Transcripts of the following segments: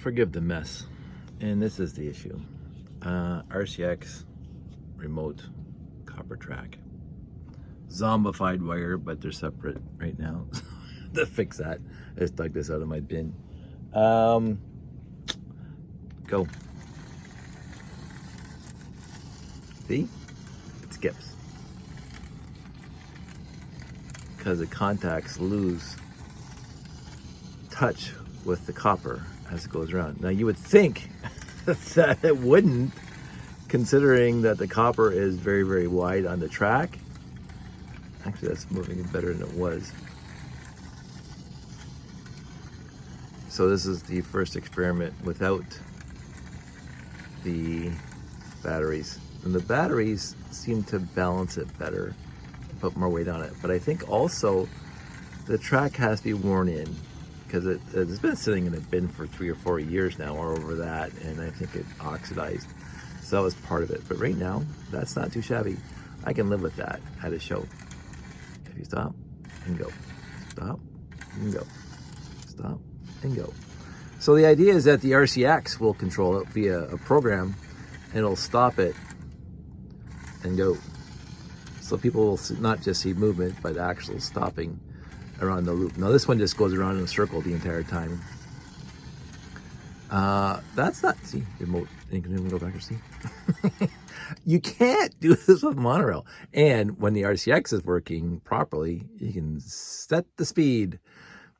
Forgive the mess, and this is the issue. RCX remote copper track, zombified wire, but they're separate right now. To fix that, I just dug this out of my bin. Go. See, it skips because the contacts lose touch with the copper as it goes around. Now you would think that it wouldn't, considering that the copper is very, very wide on the track. Actually, that's moving better than it was. So this is the first experiment without the batteries. And the batteries seem to balance it better, put more weight on it. But I think also the track has to be worn in, because it's been sitting in a bin for 3 or 4 years now, or over that, and I think it oxidized. So that was part of it. But right now, that's not too shabby. I can live with that at a show. If you stop and go, stop and go, stop and go. So the idea is that the RCX will control it via a program, and it'll stop it and go. So people will not just see movement, but actual stopping around the loop. Now this one just goes around in a circle the entire time. That's not, see, remote, you can even go back or see. You can't do this with monorail. And when the RCX is working properly, you can set the speed.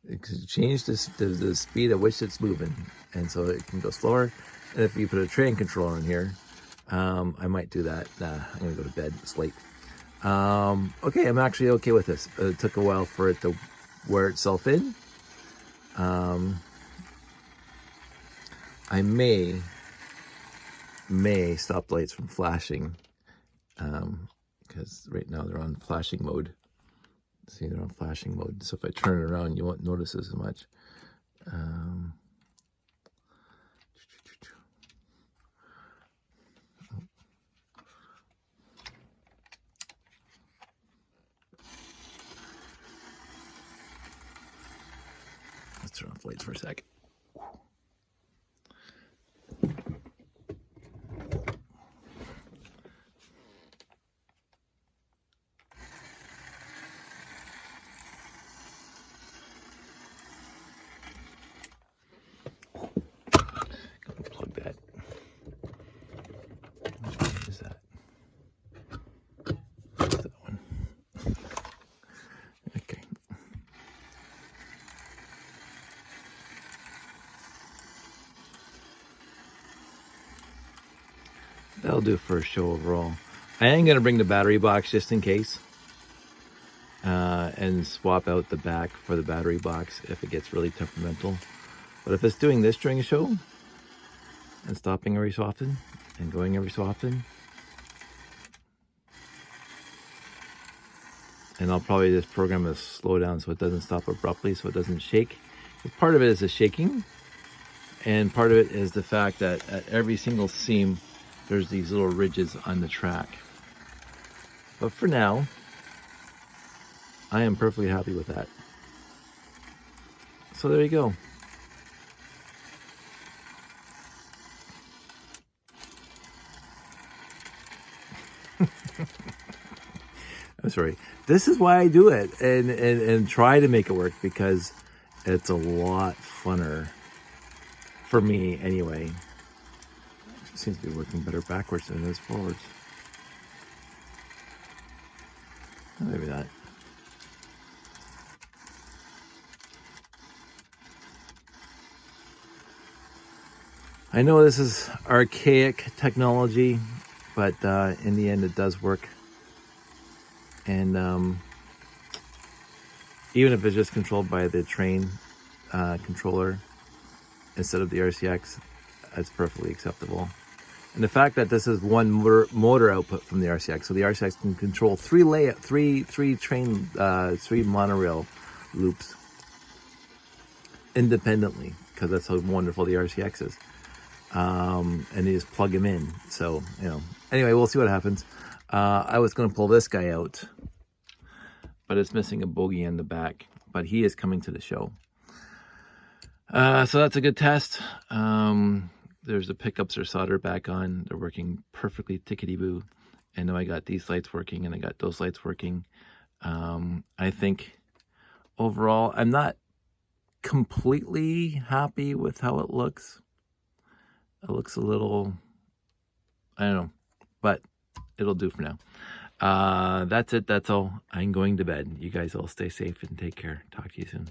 It can change the speed at which it's moving. And so it can go slower. And if you put a train controller in here, I might do that. Nah, I'm gonna go to bed, it's late. Okay, I'm actually okay with this. It took a while for it to wear itself in. I may stop lights from flashing, because right now they're on flashing mode. See, they're on flashing mode. So if I turn it around, you won't notice this as much. Let's turn off lights for a sec. Plug that. Which one is that? That's that one. Okay. That'll do for a show overall. I am going to bring the battery box just in case, and swap out the back for the battery box if it gets really temperamental. But if it's doing this during a show and stopping every so often and going every so often, and I'll probably just program it to slow down so it doesn't stop abruptly, so it doesn't shake. Part of it is the shaking, and part of it is the fact that at every single seam there's these little ridges on the track. But for now, I am perfectly happy with that. So there you go. I'm sorry. This is why I do it and try to make it work, because it's a lot funner for me anyway. It seems to be working better backwards than it is forwards. Maybe not. I know this is archaic technology, but in the end it does work. And even if it's just controlled by the train controller instead of the RCX, that's perfectly acceptable. And the fact that this is one motor output from the RCX, so the RCX can control three monorail loops independently, because that's how wonderful the RCX is. And you just plug them in. So, you know, anyway, we'll see what happens. I was going to pull this guy out, but it's missing a bogie in the back, but he is coming to the show. So that's a good test. There's the pickups are soldered back on. They're working perfectly tickety-boo. And now I got these lights working and I got those lights working. I think overall, I'm not completely happy with how it looks. It looks a little, I don't know, but it'll do for now. That's it. That's all. I'm going to bed. You guys all stay safe and take care. Talk to you soon.